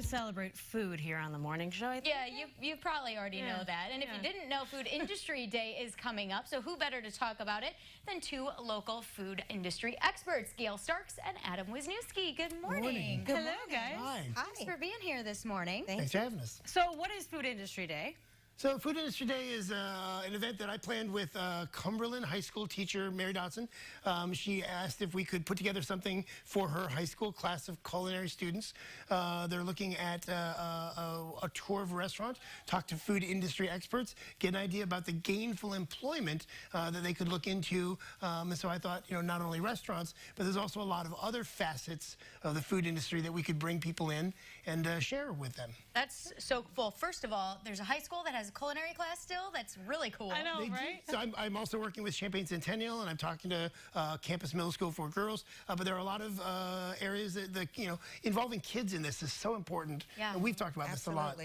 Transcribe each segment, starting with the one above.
celebrate food here on the morning show. Yeah, you probably already know that. And if you didn't know, Food Industry Day is coming up. So who better to talk about it than two local food industry experts, Gail Starks and Adam Wisniewski. Good morning. Good Hello, guys. Hi. Thanks for being here this morning. Thanks for having us. So what is Food Industry Day? So Food Industry Day is an event that I planned with Cumberland High School teacher Mary Dodson. She asked if we could put together something for her high school class of culinary students. They're looking at a tour of a restaurant, talk to food industry experts, get an idea about the gainful employment that they could look into. And so I thought, not only restaurants, but there's also a lot of other facets of the food industry that we could bring people in and share with them. That's so cool. First of all, there's a high school that has a culinary class still. That's really cool. I know, right? So I'm also working with Champaign Centennial, and I'm talking to Campus Middle School for girls. But there are a lot of areas that involving kids in this is so important. Yeah. And we've talked about this a lot.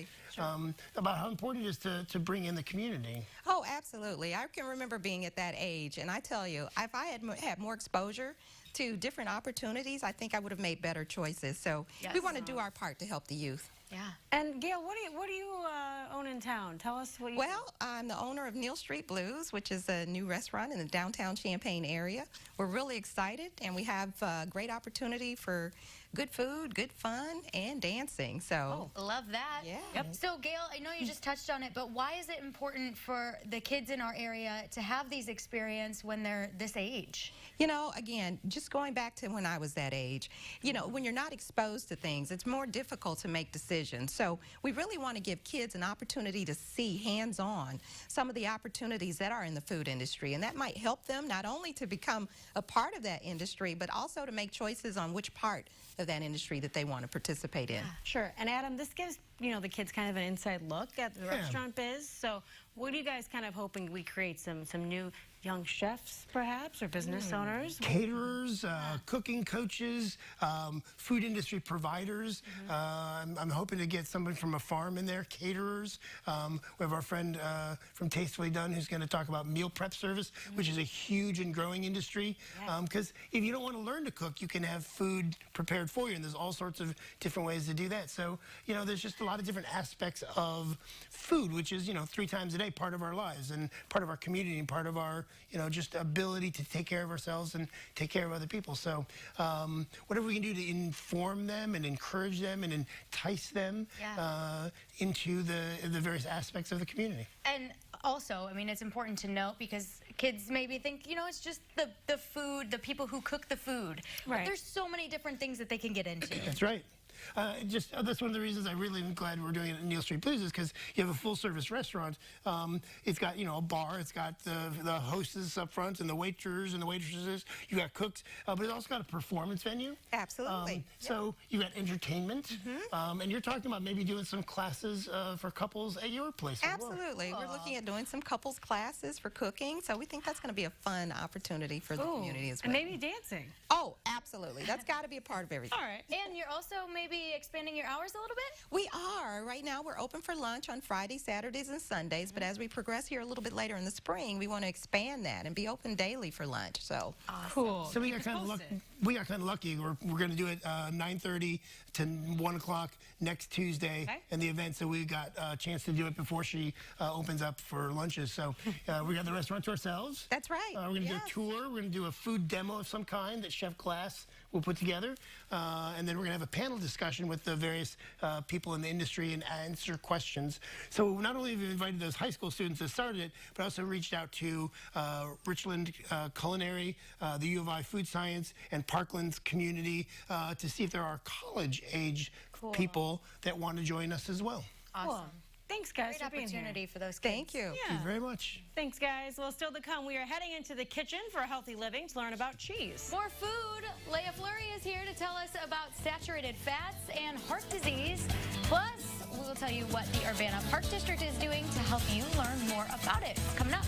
About how important it is to bring in the community. Oh, absolutely. I can remember being at that age, and I tell you, if I had more exposure to different opportunities, I think I would have made better choices. So we want to do our part to help the youth. Yeah. And Gail, what do you own in town? Tell us what you. Well, I'm the owner of Neal Street Blues, which is a new restaurant in the downtown Champaign area. We're really excited, and we have a great opportunity for good food, good fun, and dancing. So love that. Yeah. Yep. So Gail, I know you just touched on it, but why is it important for the kids in our area to have these experiences when they're this age? Again, just going back to when I was that age, when you're not exposed to things, it's more difficult to make decisions. So we really want to give kids an opportunity to see hands-on some of the opportunities that are in the food industry, and that might help them not only to become a part of that industry, but also to make choices on which part of that industry that they want to participate in. Sure. And Adam, this gives the kids kind of an inside look at the restaurant biz. So what are you guys kind of hoping we create some new young chefs, perhaps, or business owners? Caterers, cooking coaches, food industry providers. I'm hoping to get somebody from a farm in there, caterers. We have our friend from Tastefully Done who's going to talk about meal prep service, which is a huge and growing industry. Because if you don't want to learn to cook, you can have food prepared for you, and there's all sorts of different ways to do that. So, there's just a lot of different aspects of food, which is, 3 times a day part of our lives and part of our community and part of our, just ability to take care of ourselves and take care of other people. So whatever we can do to inform them and encourage them and entice them into the various aspects of the community. And also, it's important to note because kids maybe think, it's just the food, the people who cook the food. Right. But there's so many different things that they can get into. That's right. That's one of the reasons I really am glad we're doing it at Neal Street Blues is because you have a full-service restaurant. It's got, a bar. It's got the hostess up front and the waiters and the waitresses. You got cooks, but it's also got a performance venue. Absolutely. So you got entertainment, and you're talking about maybe doing some classes for couples at your place. Absolutely. We're looking at doing some couples classes for cooking, so we think that's going to be a fun opportunity for the community as well. And maybe dancing. Oh, absolutely. That's got to be a part of everything. All right. And you're also maybe expanding your hours a little bit? We are. Right now, we're open for lunch on Fridays, Saturdays, and Sundays, but as we progress here a little bit later in the spring, we want to expand that and be open daily for lunch. So cool. So we got kind of lucky. We're going to do it 9:30 to 1 o'clock next Tuesday and the event. So we got a chance to do it before she opens up for lunches. So we got the restaurant to ourselves. That's right. We're going to do a tour. We're going to do a food demo of some kind that Chef Glass will put together. And then we're going to have a panel discussion with the various people in the industry and answer questions. So not only have we invited those high school students that started it, but also reached out to Richland Culinary, the U of I Food Science, and Parkland's community to see if there are college-age people that want to join us as well. Awesome. Cool. Thanks, guys, Great for being opportunity here. for those kids. thank you. Thank you very much. Thanks, guys. Well, still to come, we are heading into the kitchen for a healthy living to learn about cheese. More food. Leah Fleury is here to tell us about saturated fats and heart disease. Plus, we will tell you what the Urbana Park District is doing to help you learn more about it. It's coming up.